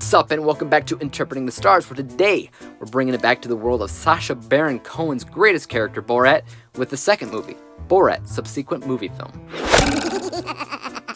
What's up, and welcome back to Interpreting the Stars, where today we're bringing it back to the world of Sacha Baron Cohen's greatest character, Borat, with the second movie, Borat, subsequent movie film.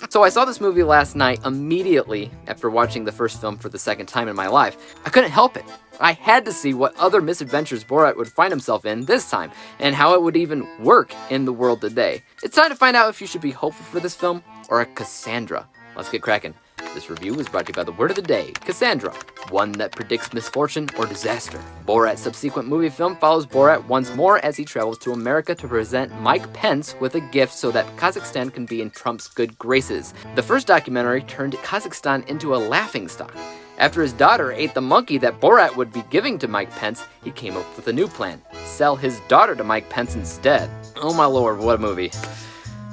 So I saw this movie last night immediately after watching the first film for the second time in my life. I couldn't help it. I had to see what other misadventures Borat would find himself in this time, and how it would even work in the world today. It's time to find out if you should be hopeful for this film, or a Cassandra. Let's get cracking. This review was brought to you by the word of the day, Cassandra, one that predicts misfortune or disaster. Borat's subsequent movie film follows Borat once more as he travels to America to present Mike Pence with a gift so that Kazakhstan can be in Trump's good graces. The first documentary turned Kazakhstan into a laughingstock. After his daughter ate the monkey that Borat would be giving to Mike Pence, he came up with a new plan: sell his daughter to Mike Pence instead. Oh my lord, what a movie.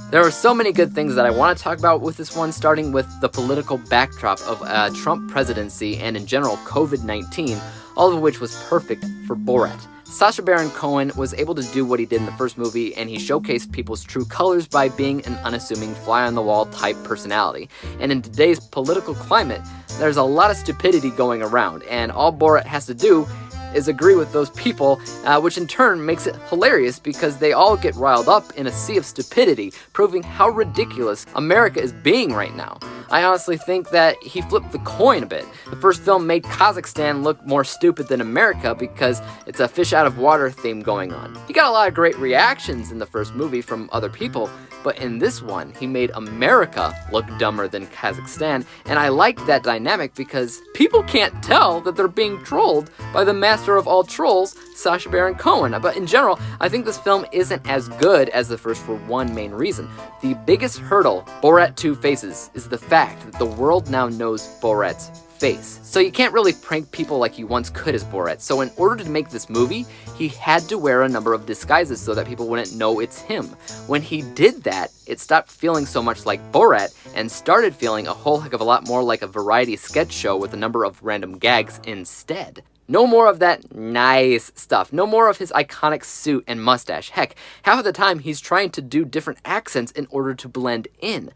There are so many good things that I want to talk about with this one, starting with the political backdrop of a Trump presidency and in general COVID-19, all of which was perfect for Borat. Sacha Baron Cohen was able to do what he did in the first movie, and he showcased people's true colors by being an unassuming fly-on-the-wall type personality. And in today's political climate, there's a lot of stupidity going around, and all Borat has to do is agree with those people, which in turn makes it hilarious because they all get riled up in a sea of stupidity, proving how ridiculous America is being right now. I honestly think that he flipped the coin a bit. The first film made Kazakhstan look more stupid than America because it's a fish out of water theme going on. He got a lot of great reactions in the first movie from other people, but in this one, he made America look dumber than Kazakhstan, and I like that dynamic because people can't tell that they're being trolled by the master of all trolls, Sacha Baron Cohen. But in general, I think this film isn't as good as the first for one main reason. The biggest hurdle Borat 2 faces is the fact that the world now knows Borat's face. So you can't really prank people like you once could as Borat. So in order to make this movie, he had to wear a number of disguises so that people wouldn't know it's him. When he did that, it stopped feeling so much like Borat and started feeling a whole heck of a lot more like a variety sketch show with a number of random gags instead. No more of that nice stuff. No more of his iconic suit and mustache. Heck, half of the time he's trying to do different accents in order to blend in.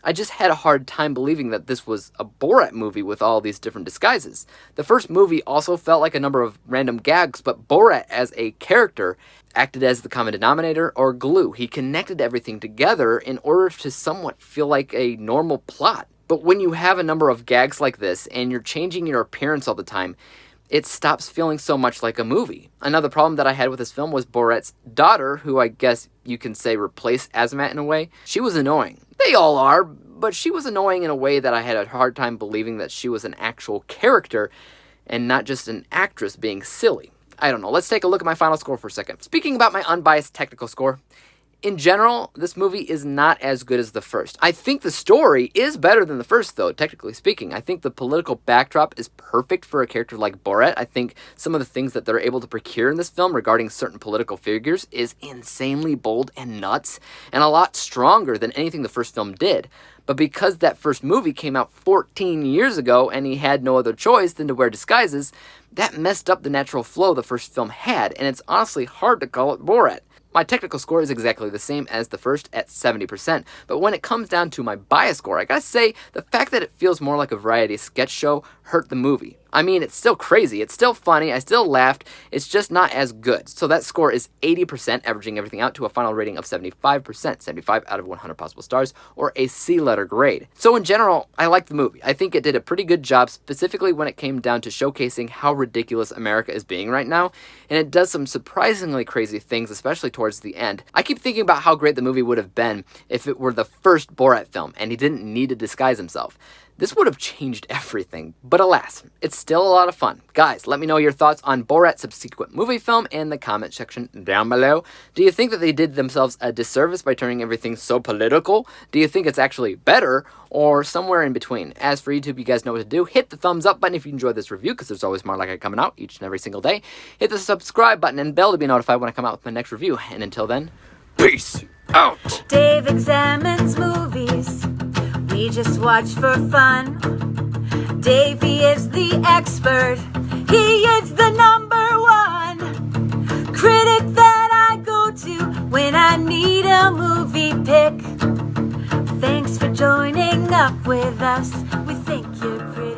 I just had a hard time believing that this was a Borat movie with all these different disguises. The first movie also felt like a number of random gags, but Borat as a character acted as the common denominator or glue. He connected everything together in order to somewhat feel like a normal plot. But when you have a number of gags like this and you're changing your appearance all the time, it stops feeling so much like a movie. Another problem that I had with this film was Borat's daughter, who I guess you can say replaced Azamat in a way. She was annoying. They all are, but she was annoying in a way that I had a hard time believing that she was an actual character and not just an actress being silly. I don't know. Let's take a look at my final score for a second. Speaking about my unbiased technical score, in general, this movie is not as good as the first. I think the story is better than the first, though, technically speaking. I think the political backdrop is perfect for a character like Borat. I think some of the things that they're able to procure in this film regarding certain political figures is insanely bold and nuts, and a lot stronger than anything the first film did. But because that first movie came out 14 years ago and he had no other choice than to wear disguises, that messed up the natural flow the first film had, and it's honestly hard to call it Borat. My technical score is exactly the same as the first at 70%, but when it comes down to my bias score, I gotta say, the fact that it feels more like a variety sketch show hurt the movie. I mean, it's still crazy, it's still funny, I still laughed, it's just not as good. So that score is 80%, averaging everything out to a final rating of 75%, 75 out of 100 possible stars, or a C-letter grade. So in general, I like the movie. I think it did a pretty good job, specifically when it came down to showcasing how ridiculous America is being right now, and it does some surprisingly crazy things, especially towards the end. I keep thinking about how great the movie would have been if it were the first Borat film, and he didn't need to disguise himself. This would have changed everything, but alas, it's still a lot of fun. Guys, let me know your thoughts on Borat's subsequent movie film in the comment section down below. Do you think that they did themselves a disservice by turning everything so political? Do you think it's actually better, or somewhere in between? As for YouTube, you guys know what to do. Hit the thumbs up button if you enjoyed this review, because there's always more like it coming out each and every single day. Hit the subscribe button and bell to be notified when I come out with my next review. And until then, peace out! Dave examines movies we just watch for fun. Davey is the expert. He is the #1 critic that I go to when I need a movie pick. Thanks for joining up with us. We think you're pretty.